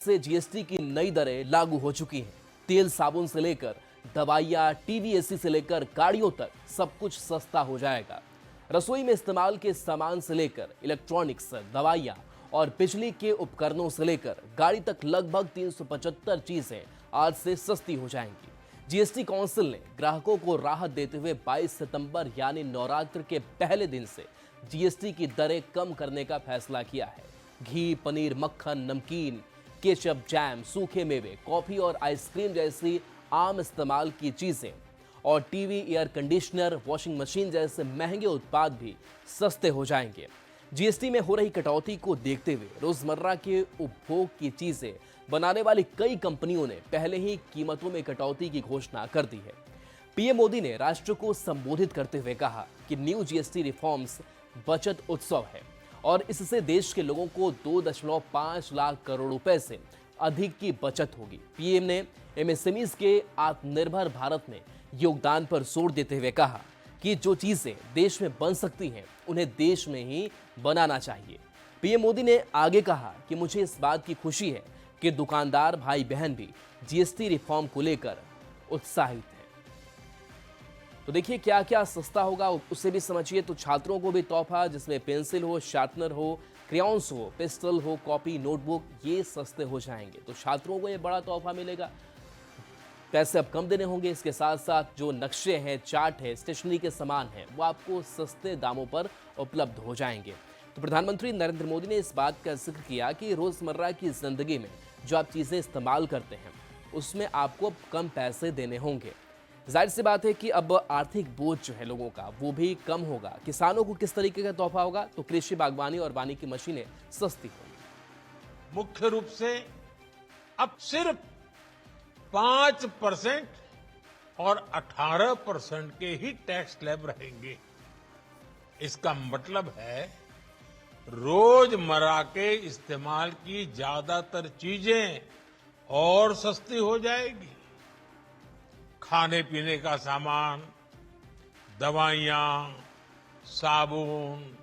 से जीएसटी की नई दरें लागू हो चुकी हैं। तेल साबुन से लेकर दवाइयां, टीवी, एसी से लेकर गाड़ियों तक सब कुछ सस्ता हो जाएगा। रसोई में इस्तेमाल के सामान से लेकर इलेक्ट्रॉनिक्स, दवाइयां और बिजली के उपकरणों से लेकर गाड़ी तक लगभग 375 चीजें आज से सस्ती हो जाएंगी। जीएसटी काउंसिल ने ग्राहकों को राहत देते हुए 22 सितंबर यानी नवरात्र के पहले दिन से जीएसटी की दरें कम करने का फैसला किया है। घी, पनीर, मक्खन, नमकीन, केचप, जैम, सूखे मेवे, कॉफी और आइसक्रीम जैसी आम इस्तेमाल की चीजें और TV, air conditioner, washing machine जैसे महंगे उत्पाद भी सस्ते हो जाएंगे। जीएसटी में हो रही कटौती को देखते हुए रोजमर्रा के उपभोग की चीजें बनाने वाली कई कंपनियों ने पहले ही कीमतों में कटौती की घोषणा कर दी है। पीएम मोदी ने राष्ट्र को संबोधित करते हुए कहा कि न्यू जीएसटी रिफॉर्म्स बचत उत्सव है और इससे देश के लोगों को 2.5 लाख करोड़ रुपए से अधिक की बचत होगी। पीएम ने एमएसएमईज के आत्मनिर्भर भारत में योगदान पर जोर देते हुए कहा कि जो चीजें देश में बन सकती हैं उन्हें देश में ही बनाना चाहिए। पीएम मोदी ने आगे कहा कि मुझे इस बात की खुशी है कि दुकानदार भाई बहन भी जीएसटी रिफॉर्म को लेकर उत्साहित हैं। तो देखिए क्या क्या सस्ता होगा उसे भी समझिए। तो छात्रों को भी तोहफा, जिसमें पेंसिल हो, शार्पनर हो, क्रेयॉन्स हो, पिस्टल हो, कॉपी, नोटबुक, ये सस्ते हो जाएंगे। तो छात्रों को ये बड़ा तोहफा मिलेगा। पैसे अब कम देने होंगे। इसके साथ साथ जो नक्शे हैं, चार्ट है, स्टेशनरी के सामान है, वो आपको सस्ते दामों पर उपलब्ध हो जाएंगे। तो प्रधानमंत्री नरेंद्र मोदी ने इस बात का जिक्र किया कि रोजमर्रा की जिंदगी में जो आप चीजें इस्तेमाल करते हैं उसमें आपको कम पैसे देने होंगे। जाहिर सी बात है कि अब आर्थिक बोझ जो है लोगों का वो भी कम होगा। किसानों को किस तरीके का तोहफा होगा? तो कृषि, बागवानी और वानिकी की मशीनें सस्ती होंगी। मुख्य रूप से अब सिर्फ 5% और 18% के ही टैक्स स्लैब रहेंगे। इसका मतलब है रोजमर्रा के इस्तेमाल की ज्यादातर चीजें और सस्ती हो जाएगी। खाने पीने का सामान, दवाइयां, साबुन,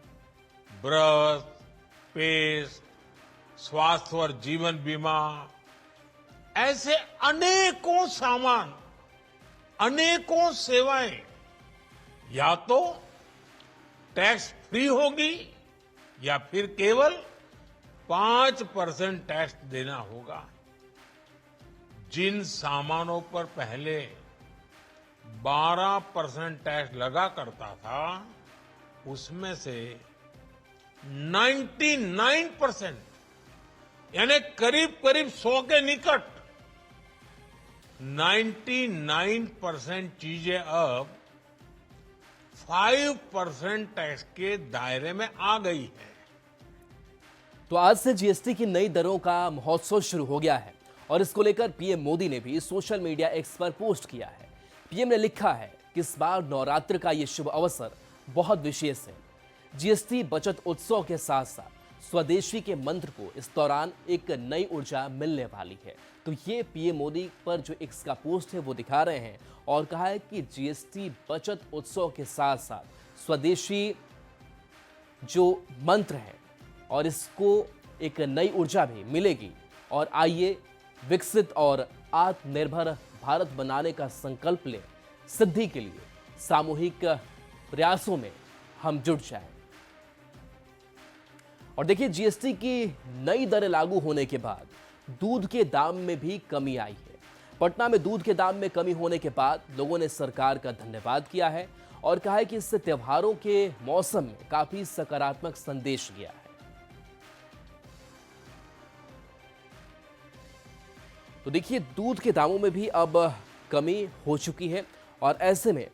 ब्रश, पेस्ट, स्वास्थ्य और जीवन बीमा, ऐसे अनेकों सामान, अनेकों सेवाएं या तो टैक्स फ्री होगी या फिर केवल 5% टैक्स देना होगा। जिन सामानों पर पहले 12% टैक्स लगा करता था उसमें से 99% यानी करीब करीब 100 के निकट 99% चीजें अब 5% टैक्स के दायरे में आ गई है। तो आज से जीएसटी की नई दरों का महोत्सव शुरू हो गया है और इसको लेकर पीएम मोदी ने भी सोशल मीडिया एक्स पर पोस्ट किया है। पीएम ने लिखा है कि इस बार नवरात्र का ये शुभ अवसर बहुत विशेष है। जीएसटी बचत उत्सव के साथ साथ स्वदेशी के मंत्र को इस दौरान एक नई ऊर्जा मिलने वाली है। तो ये पीएम मोदी पर जो एक्स का पोस्ट है वो दिखा रहे हैं और कहा है कि जीएसटी बचत उत्सव के साथ साथ स्वदेशी जो मंत्र है और इसको एक नई ऊर्जा भी मिलेगी। और आइए विकसित और आत्मनिर्भर भारत बनाने का संकल्प लें। सिद्धि के लिए सामूहिक प्रयासों में हम जुट जाएं। और देखिए जीएसटी की नई दरें लागू होने के बाद दूध के दाम में भी कमी आई है। पटना में दूध के दाम में कमी होने के बाद लोगों ने सरकार का धन्यवाद किया है और कहा है कि इससे त्योहारों के मौसम में काफी सकारात्मक संदेश गया है। तो देखिए दूध के दामों में भी अब कमी हो चुकी है और ऐसे में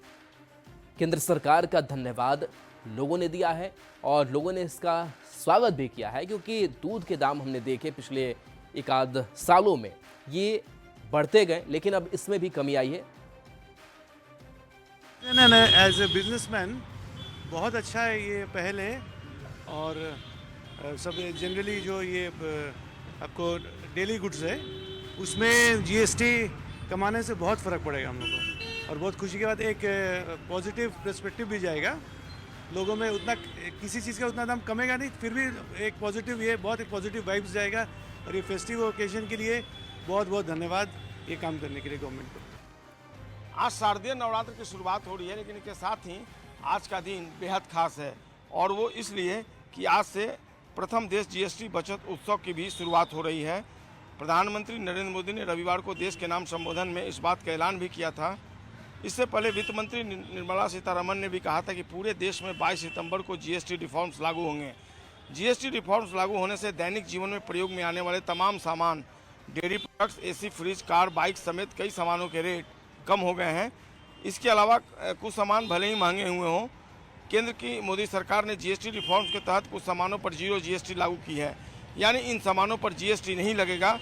केंद्र सरकार का धन्यवाद लोगों ने दिया है और लोगों ने इसका स्वागत भी किया है, क्योंकि दूध के दाम हमने देखे पिछले एक आध सालों में ये बढ़ते गए, लेकिन अब इसमें भी कमी आई है। नहीं, एज ए बिजनेसमैन बहुत अच्छा है ये पहल है। और सब जनरली जो ये आपको डेली गुड्स है उसमें जीएसटी कमाने से बहुत फ़र्क पड़ेगा हम लोग को और बहुत खुशी की बात, एक पॉजिटिव पर्सपेक्टिव भी जाएगा लोगों में। उतना किसी चीज़ का उतना दाम कमेगा नहीं, फिर भी एक पॉजिटिव, ये बहुत एक पॉजिटिव वाइब्स जाएगा और ये फेस्टिव ओकेजन के लिए बहुत बहुत धन्यवाद ये काम करने के लिए गवर्नमेंट को। आज शारदीय नवरात्र की शुरुआत हो रही है, लेकिन इसके साथ ही आज का दिन बेहद खास है और वो इसलिए कि आज से प्रथम देश जीएसटी बचत उत्सव की भी शुरुआत हो रही है। प्रधानमंत्री नरेंद्र मोदी ने रविवार को देश के नाम संबोधन में इस बात का ऐलान भी किया था। इससे पहले वित्त मंत्री निर्मला सीतारमण ने भी कहा था कि पूरे देश में 22 सितंबर को जीएसटी रिफॉर्म्स लागू होंगे। जीएसटी रिफॉर्म्स लागू होने से दैनिक जीवन में प्रयोग में आने वाले तमाम सामान, dairy products, AC, fridge, car, bike समेत कई सामानों के रेट कम हो गए हैं। इसके अलावा कुछ सामान भले ही महंगे हुए हों, केंद्र की मोदी सरकार ने जीएसटी रिफॉर्म्स के तहत कुछ सामानों पर जीरो जीएसटी लागू की है, यानी इन सामानों पर जीएसटी नहीं लगेगा।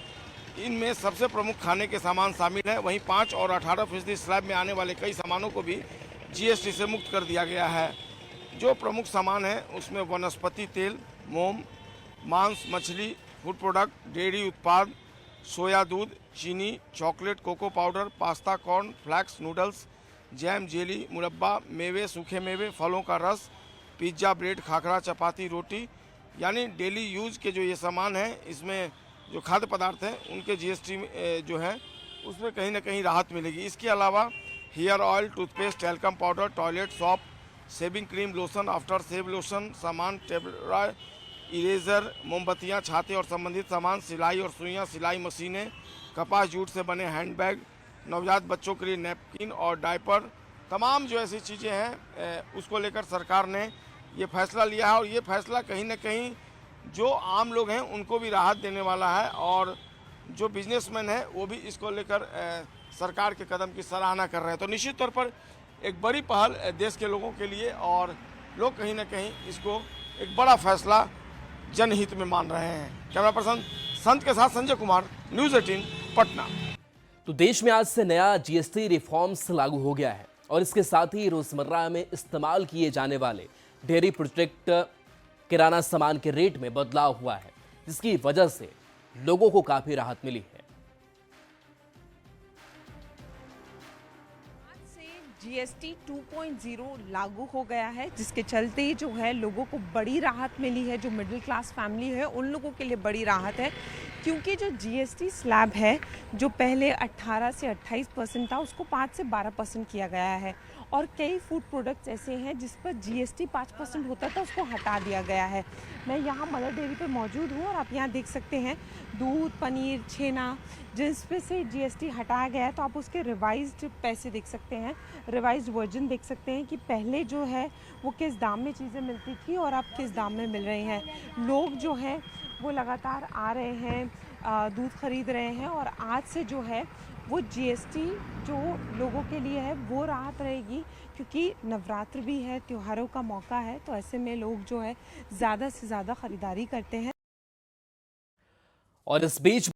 इनमें सबसे प्रमुख खाने के सामान शामिल है। वहीं 5 और 18% स्लैब में आने वाले कई सामानों को भी जीएसटी से मुक्त कर दिया गया है। जो प्रमुख सामान हैं उसमें वनस्पति तेल, मोम, मांस, मछली, फूड प्रोडक्ट, डेयरी उत्पाद, सोया दूध, चीनी, chocolate, cocoa powder, pasta, corn, flakes, noodles, jam, jelly, मुरब्बा, मेवे, सूखे मेवे, फलों का रस, पिज्ज़ा, ब्रेड, खाखरा, चपाती, रोटी, यानी डेली यूज के जो ये सामान हैं, इसमें जो खाद्य पदार्थ हैं उनके जीएसटी जो है उसमें कहीं ना कहीं राहत मिलेगी। इसके अलावा hair oil, toothpaste, talcum powder, toilet soap, shaving cream, lotion, after shave lotion सामान, टेबल, इरेजर, मोमबत्तियाँ, छाते और संबंधित सामान, सिलाई और सुइयाँ, सिलाई मशीनें, कपास जूट से बने हैंडबैग, नवजात बच्चों के लिए नैपकिन और डायपर, तमाम जो ऐसी चीज़ें हैं उसको लेकर सरकार ने ये फैसला लिया है। और ये फैसला कहीं ना कहीं जो आम लोग हैं उनको भी राहत देने वाला है और जो बिजनेसमैन है वो भी इसको लेकर सरकार के कदम की सराहना कर रहे हैं। तो निश्चित तौर पर एक बड़ी पहल देश के लोगों के लिए और लोग कहीं ना कहीं इसको एक बड़ा फैसला जनहित में मान रहे हैं। कैमरा पर्सन संत के साथ संजय कुमार, न्यूज़ 18 पटना। तो देश में आज से नया जीएसटी रिफॉर्म्स लागू हो गया है और इसके साथ ही रोजमर्रा में इस्तेमाल किए जाने वाले डेयरी प्रोडक्ट, किराना सामान के रेट में बदलाव हुआ है, जिसकी वजह से लोगों को काफी राहत मिली है। जीएसटी 2.0 लागू हो गया है, जिसके चलते जो है लोगों को बड़ी राहत मिली है। जो मिडिल क्लास फैमिली है उन लोगों के लिए बड़ी राहत है, क्योंकि जो जीएसटी स्लैब है जो पहले 18 से 28% था उसको 5 से 12% किया गया है और कई फूड प्रोडक्ट्स ऐसे हैं जिस पर जीएसटी 5% होता था उसको हटा दिया गया है। मैं यहाँ मदर डेयरी पे मौजूद हूँ और आप यहाँ देख सकते हैं दूध, पनीर, छेना जिस पे से जीएसटी हटाया गया है, तो आप उसके रिवाइज्ड पैसे देख सकते हैं, रिवाइज्ड वर्जन देख सकते हैं कि पहले जो है वो किस दाम में चीज़ें मिलती थी और अब किस दाम में मिल रही हैं। लोग जो हैं वो लगातार आ रहे हैं, दूध खरीद रहे हैं और आज से जो है वो जीएसटी जो लोगों के लिए है वो राहत रहेगी, क्योंकि नवरात्र भी है, त्योहारों का मौका है, तो ऐसे में लोग जो है ज़्यादा से ज़्यादा ख़रीदारी करते हैं। और इस बीच